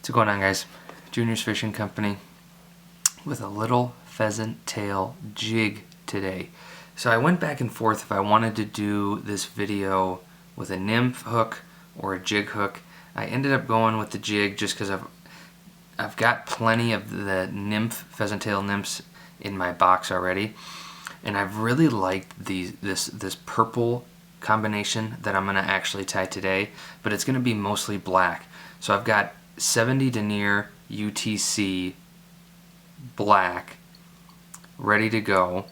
What's going on, guys? Junior's Fishing Company with a little pheasant tail jig today. So I went back and forth if I wanted to do this video with a nymph hook or a jig hook. I ended up going with the jig just because I've got plenty of the nymph pheasant tail nymphs in my box already, and I've really liked this purple combination that I'm going to actually tie today, but it's going to be mostly black. So I've got 70 denier UTC black ready to go,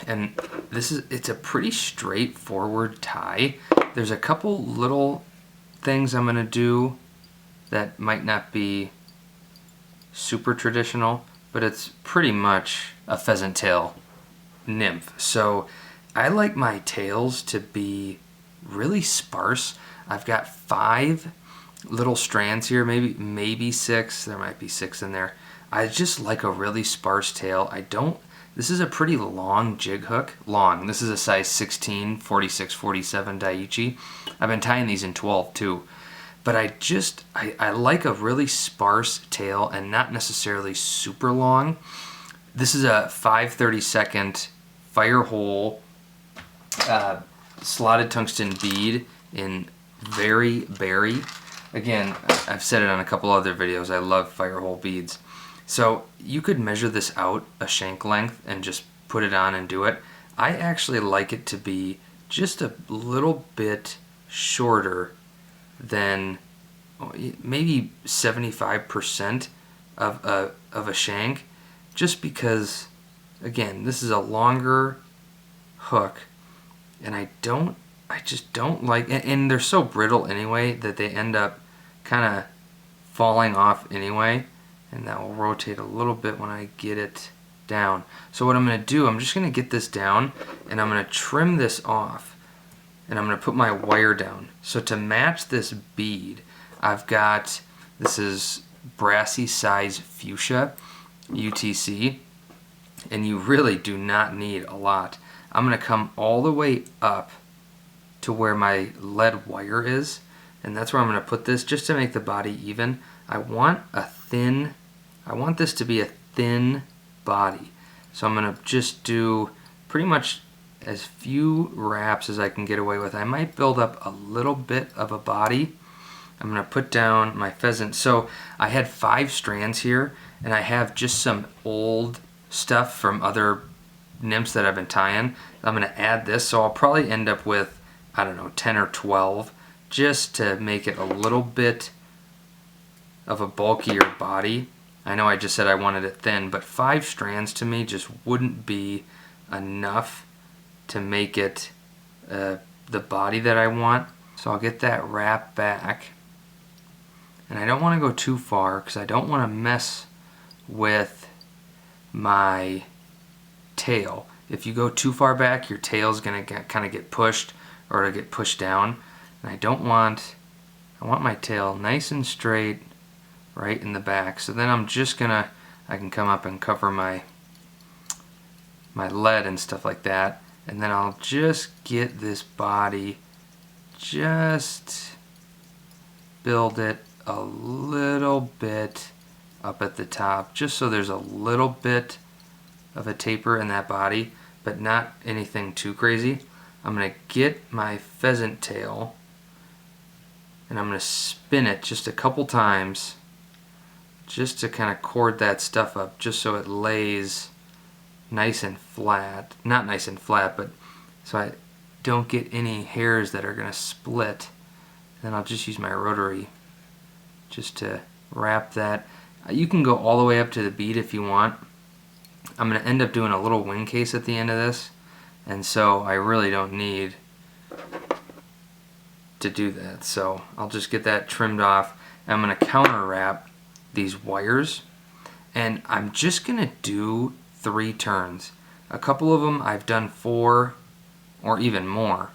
and it's a pretty straightforward tie. There's a couple little things I'm going to do that might not be super traditional, but it's pretty much a pheasant tail nymph. So I like my tails to be really sparse. I've got 5 little strands here, maybe 6. There might be 6 in there. I just like a really sparse tail. This is a pretty long jig hook. Long. This is a size 16, 46, 47 Daiichi. I've been tying these in 12 too. But I like a really sparse tail and not necessarily super long. This is a 5/32 fire hole slotted tungsten bead in very berry. Again, I've said it on a couple other videos, I love fire hole beads. So you could measure this out a shank length and just put it on and do it. I actually like it to be just a little bit shorter than maybe 75% of a shank, just because, again, this is a longer hook, and I just don't like, and they're so brittle anyway that they end up kind of falling off anyway, and that will rotate a little bit when I get it down. So what I'm going to do, I'm just going to get this down and I'm going to trim this off, and I'm going to put my wire down. So to match this bead, I've got, this is brassy size fuchsia UTC, and you really do not need a lot. I'm going to come all the way up to where my lead wire is, and that's where I'm going to put this just to make the body even. I want this to be a thin body, so I'm going to just do pretty much as few wraps as I can get away with. I might build up a little bit of a body. I'm going to put down my pheasant. So I had 5 strands here, and I have just some old stuff from other nymphs that I've been tying. I'm going to add this, so I'll probably end up with, I don't know, 10 or 12, just to make it a little bit of a bulkier body. I know I just said I wanted it thin, but 5 strands to me just wouldn't be enough to make it the body that I want. So I'll get that wrap back, and I don't want to go too far because I don't want to mess with my tail. If you go too far back, your tail's going to kind of get pushed, or to get pushed down, and I want my tail nice and straight right in the back. So then I'm just gonna, I can come up and cover my lead and stuff like that, and then I'll just get this body, just build it a little bit up at the top, just so there's a little bit of a taper in that body, but not anything too crazy. I'm going to get my pheasant tail, and I'm going to spin it just a couple times just to kind of cord that stuff up, just so it lays nice and flat. Not nice and flat, but so I don't get any hairs that are going to split. Then I'll just use my rotary just to wrap that. You can go all the way up to the bead if you want. I'm going to end up doing a little wing case at the end of this, and so I really don't need to do that. So I'll just get that trimmed off. I'm going to counter wrap these wires, and I'm just going to do 3 turns. A couple of them I've done 4 or even more,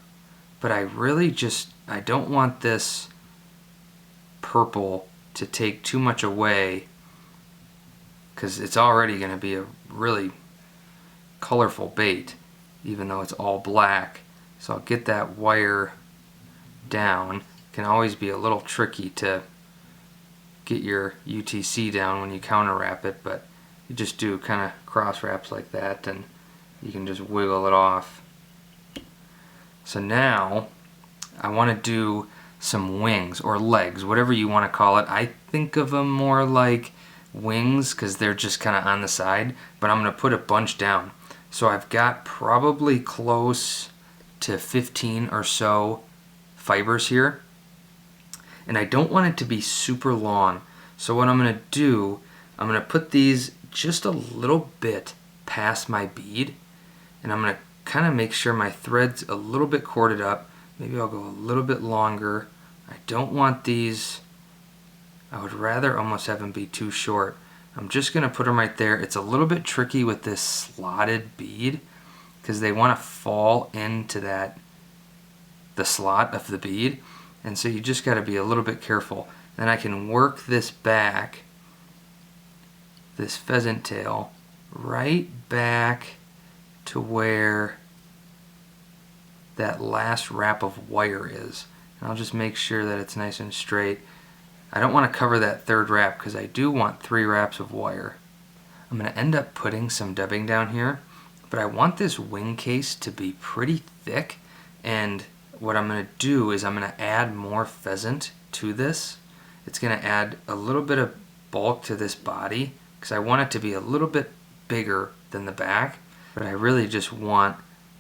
but I don't want this purple to take too much away, because it's already going to be a really colorful bait, even though it's all black. So I'll get that wire down. It can always be a little tricky to get your UTC down when you counter wrap it, but you just do kind of cross wraps like that and you can just wiggle it off. So now I want to do some wings or legs, whatever you want to call it. I think of them more like wings because they're just kind of on the side, but I'm going to put a bunch down. So I've got probably close to 15 or so fibers here, and I don't want it to be super long. So what I'm going to do, I'm going to put these just a little bit past my bead, and I'm going to kind of make sure my thread's a little bit corded up. Maybe I'll go a little bit longer. I don't want these, I would rather almost have them be too short. I'm just going to put them right there. It's a little bit tricky with this slotted bead because they want to fall into the slot of the bead, and so you just got to be a little bit careful. Then I can work this back, this pheasant tail, right back to where that last wrap of wire is. And I'll just make sure that it's nice and straight. I don't want to cover that third wrap because I do want 3 wraps of wire. I'm going to end up putting some dubbing down here, but I want this wing case to be pretty thick, and what I'm going to do is I'm going to add more pheasant to this. It's going to add a little bit of bulk to this body because I want it to be a little bit bigger than the back, but I really just want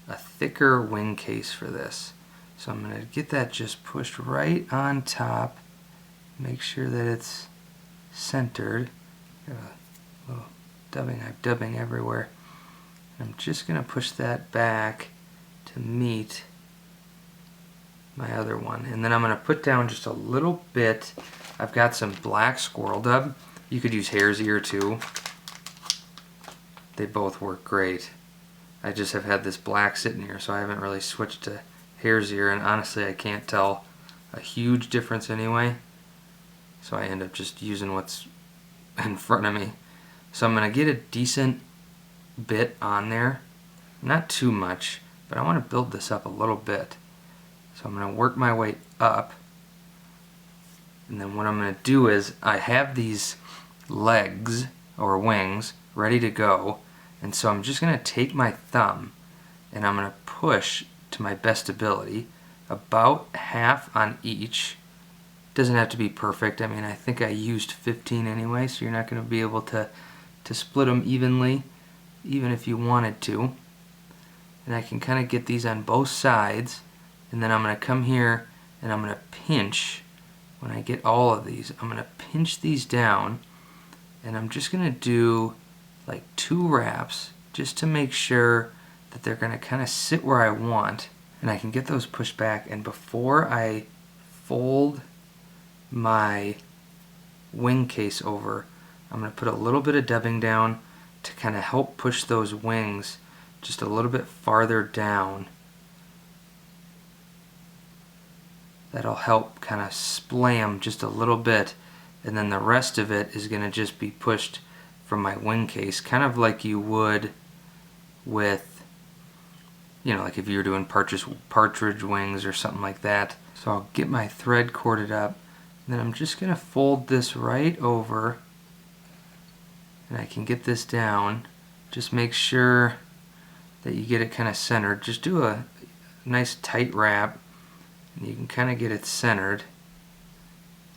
a thicker wing case for this. So I'm going to get that just pushed right on top, make sure that it's centered. Got a little dubbing, I'm dubbing everywhere. I'm just going to push that back to meet my other one, and then I'm going to put down just a little bit. I've got some black squirrel dub. You could use hare's ear too. They both work great. I just have had this black sitting here, so I haven't really switched to hare's ear, and honestly I can't tell a huge difference anyway, so I end up just using what's in front of me. So I'm going to get a decent bit on there, not too much, but I want to build this up a little bit. So I'm going to work my way up, and then what I'm going to do is I have these legs or wings ready to go, and so I'm just going to take my thumb and I'm going to push to my best ability, about half on each. Doesn't have to be perfect. I mean, I think I used 15 anyway, so you're not going to be able to split them evenly, even if you wanted to. And I can kind of get these on both sides, and then I'm going to come here and I'm going to pinch. When I get all of these, I'm going to pinch these down, and I'm just going to do like 2 wraps just to make sure that they're going to kind of sit where I want, and I can get those pushed back. And before I fold my wing case over, I'm going to put a little bit of dubbing down to kind of help push those wings just a little bit farther down. That'll help kind of splay them just a little bit, and then the rest of it is going to just be pushed from my wing case, kind of like you would with, you know, like if you were doing partridge wings or something like that. So I'll get my thread corded up, and then I'm just going to fold this right over, and I can get this down. Just make sure that you get it kind of centered. Just do a nice tight wrap, and you can kind of get it centered.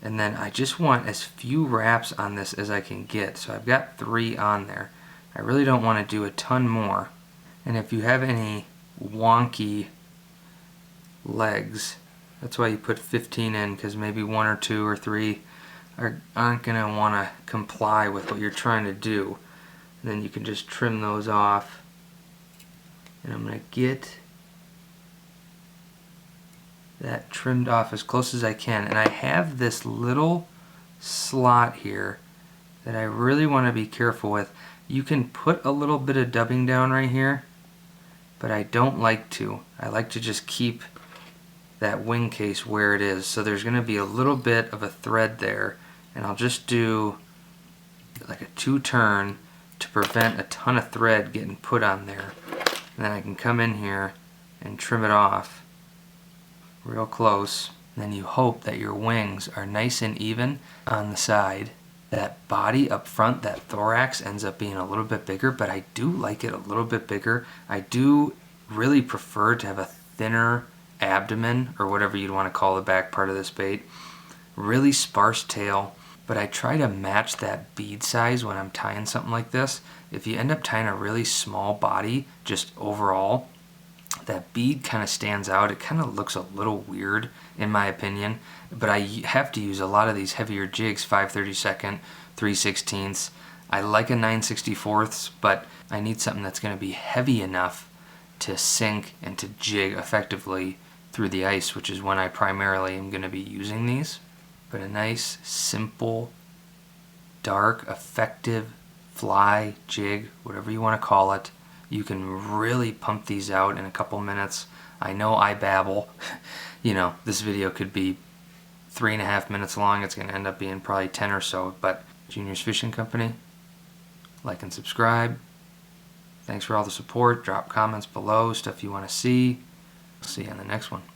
And then I just want as few wraps on this as I can get. So I've got 3 on there. I really don't want to do a ton more. And if you have any wonky legs, that's why you put 15 in, because maybe 1 or 2 or 3 aren't going to want to comply with what you're trying to do. And then you can just trim those off. And I'm going to get that trimmed off as close as I can, and I have this little slot here that I really want to be careful with. You can put a little bit of dubbing down right here, but I don't like to. I like to just keep that wing case where it is. So there's going to be a little bit of a thread there, and I'll just do like a 2-turn to prevent a ton of thread getting put on there. And then I can come in here and trim it off real close. And then you hope that your wings are nice and even on the side. That body up front, that thorax, ends up being a little bit bigger, but I do like it a little bit bigger. I do really prefer to have a thinner abdomen, or whatever you'd want to call the back part of this bait. Really sparse tail, but I try to match that bead size when I'm tying something like this. If you end up tying a really small body, just overall, that bead kind of stands out. It kind of looks a little weird in my opinion, but I have to use a lot of these heavier jigs, 5/32, 3/16. I like a 9/64, but I need something that's going to be heavy enough to sink and to jig effectively through the ice, which is when I primarily am going to be using these. But a nice, simple, dark, effective fly, jig, whatever you want to call it. You can really pump these out in a couple minutes. I know I babble. You know, this video could be 3.5 minutes long. It's going to end up being probably 10 or so. But Junior's Fishing Company, like and subscribe. Thanks for all the support. Drop comments below, stuff you want to see. See you on the next one.